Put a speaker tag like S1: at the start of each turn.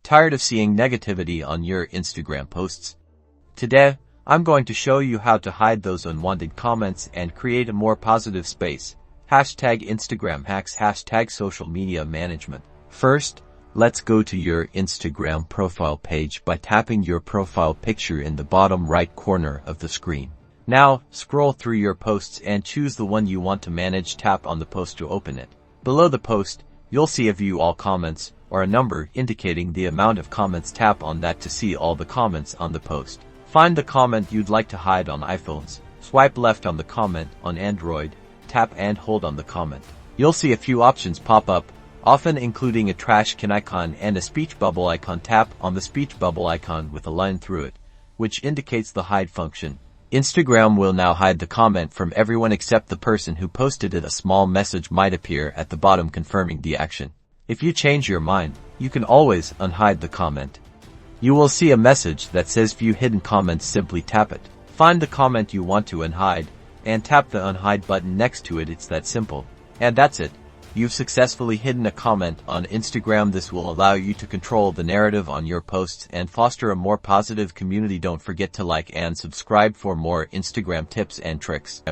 S1: Tired of seeing negativity on your Instagram posts? Today, I'm going to show you how to hide those unwanted comments and create a more positive space. Instagram hacks, social media management. First, let's go to your Instagram profile page by tapping your profile picture in the bottom right corner of the screen. Now, scroll through your posts and choose the one you want to manage. Tap on the post to open it. Below the post, you'll see a view all comments, or a number indicating the amount of comments. Tap on that to see all the comments on the post. Find the comment you'd like to hide on iPhones. Swipe left on the comment. On Android, tap and hold on the comment. You'll see a few options pop up, often including a trash can icon and a speech bubble icon. Tap on the speech bubble icon with a line through it, which indicates the hide function. Instagram will now hide the comment from everyone except the person who posted it. A small message might appear at the bottom confirming the action. If you change your mind, you can always unhide the comment. You will see a message that says view hidden comments. Simply tap it. Find the comment you want to unhide, and tap the unhide button next to it. It's that simple. And that's it. You've successfully hidden a comment on Instagram. This will allow you to control the narrative on your posts and foster a more positive community. Don't forget to like and subscribe for more Instagram tips and tricks.